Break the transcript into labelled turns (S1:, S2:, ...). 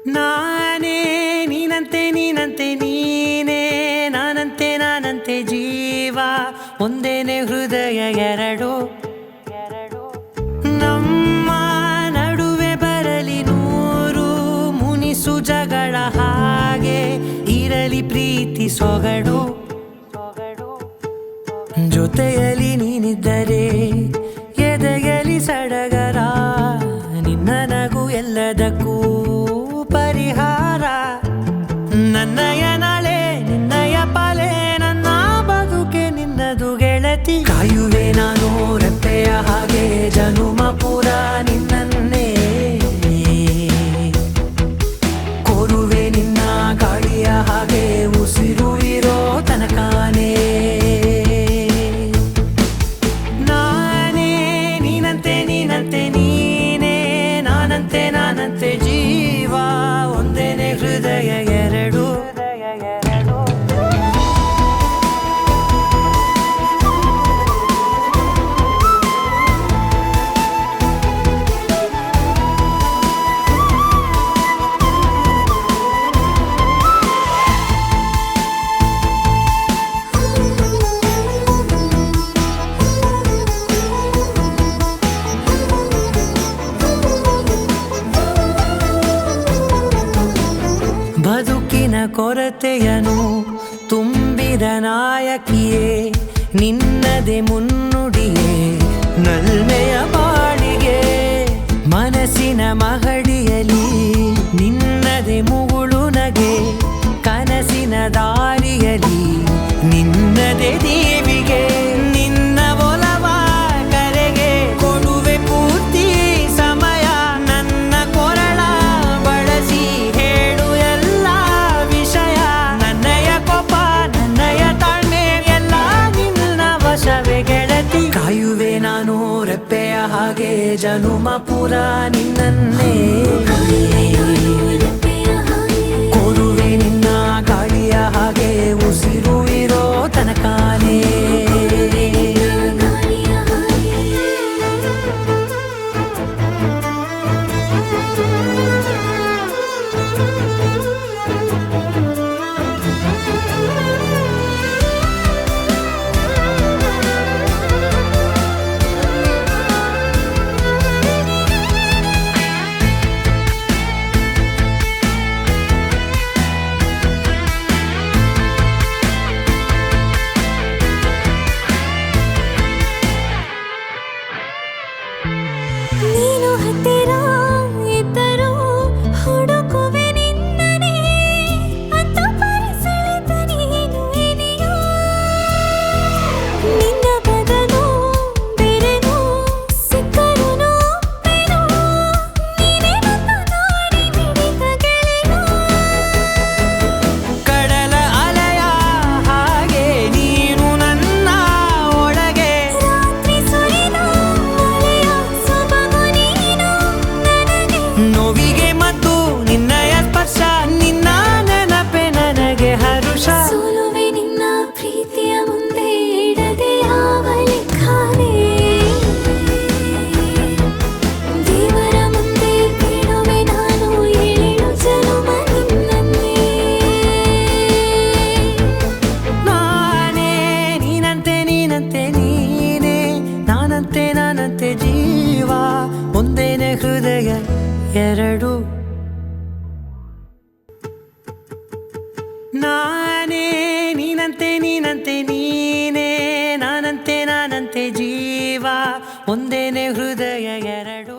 S1: ನಾನೇ ನೀನಂತೆ ನೀನಂತೆ ನೀನೇ ನಾನಂತೆ ನಾನಂತೆ ಜೀವ ಒಂದೇನೆ ಹೃದಯ ಎರಡು ನಮ್ಮ ನಡುವೆ ಬರಲಿ ನೂರು ಮುನಿಸು ಜಗಳ ಹಾಗೆ ಇರಲಿ ಪ್ರೀತಿ ಸೊಗಡು ಜೊತೆಯಲ್ಲಿ ನೀನಿದ್ದರೆ ಎದೆಯಲಿ ಸಡಗರ ನಿನ್ನ ನಗು ಎಲ್ಲದಕ್ಕೂ ಪರಿಹಾರ ನನ್ನಯ ನಾಳೆ ನಿನ್ನಯ ಪಾಲೆ ನನ್ನ ಬದುಕೆ ನಿನ್ನದು ಗೆಳತಿ ಕಾಯುವೆ ನಾನು ರೆಪ್ಪೆಯ ಹಾಗೆ ಜನುಮ ಪೂರ ನಿನ್ನನ್ನೇ ಕೋರುವೆ ನಿನ್ನ ಗಾಳಿಯ ಹಾಗೆ ಉಸಿರು ಇರೋ ತನಕಾನೇ ನಾನೇ ನೀನಂತೆ ನೀನಂತೆ ನೀನೇ ನಾನಂತೆ ನಾನಂತೆ ಜೀವ ಒಂದೇನೆ ಹೃದಯ ಎರಡು ಬದುಕಿನ ಕೊರತೆಯನು ತುಂಬಿದ ನಾಯಕಿಯೇ ನಿನ್ನದೆ ಮುನ್ನುಡಿಯೇ ನಲ್ಮೆಯ ಬಾಳಿಗೆ ಮನಸ್ಸಿನ ಮಹಡಿಯಲಿ ನಿನ್ನದೆ ಮುಗುಳು ನಗೆ ಕನಸಿನ ದಾರಿಯಲಿ ನಿನ್ನದೆ ದೇವಿಗೆ ನಿನ್ನ ಒಲವ ಕರೆಗೆ ಕೊಡುವೆ ಪೂರ್ತಿ ಸಮಯ ನನ್ನ ಕೊರಳ ಬಳಸಿ ಹೇಳು ಎಲ್ಲ ವಿಷಯ ನನ್ನಯ ಕೋಪ ನನ್ನಯ ತಾಳ್ಮೆ ಎಲ್ಲ ನಿನ್ನ ವಶವೇ ಗೆಳತಿ ಕಾಯುವೆ ನಾನು ರೆಪ್ಪೆಯ ಹಾಗೆ ಜನುಮ ಪೂರ ನಿನ್ನನ್ನೇ ಕೋರುವೆ ನಿನ್ನ ಗಾಳಿಯ ಹಾಗೆ ಉಸಿರು ಇರೋ ತನಕಾನೇ
S2: ನೀನು ಹತ್ತಿರ ಇದ್ದರೂ ಹುಡುಕುವೆ ನಿನ್ನನೇ ಅಂತ ಪರಿಸೆಳೆದ ನೀನು ಇದೆಯೋ ನಿನ್ನ ಬದಲು ಬೇರೆನೋ ಸಿಕ್ಕರೂ ಒಪ್ಪೆನೋ ನೀನೇ ನನ್ನ ನಾಡಿ ಮಿಡಿದ ಗೆಳೆಯೋ
S1: ಕಡಲ ಅಲೆಯ ಹಾಗೆ ನೀನು ನನ್ನ ಒಳಗೆ
S2: ರಾತ್ರಿ ಸುರಿದ ಮಳೆಯ ಸೊಬಗು ನೀನು ನನಗೆ
S1: ನೋವಿಗೆ ಮತ್ತು ನಿನ್ನಯ ಸ್ಪರ್ಶ ನಿನ್ನ ನೆನಪೆ ನನಗೆ ಹರುಷ
S2: ಸೋಲುವೆ ನಿನ್ನ ಪ್ರೀತಿಯ ಮುಂದೆ ಇಡದೆ ಯಾವ ಲೆಕ್ಕನೇ ದೇವರ ಮುಂದೆ ಬಿಡುವೆ ನಾನು ಏಳು ಜನುಮ ನಿನ್ನನ್ನೇ
S1: ನಾನೇ ನೀನಂತೆ ನೀನಂತೆ ನೀನೇ ನಾನಂತೆ ನಾನಂತೆ ಜೀವ ಒಂದೇನೆ ಹೃದಯ ಎರಡು ನಾನೇ ನೀನಂತೆ ನೀನಂತೆ ನೀನೇ ನಾನಂತೆ ನಾನಂತೆ ಜೀವ ಒಂದೇನೆ ಹೃದಯ ಎರಡು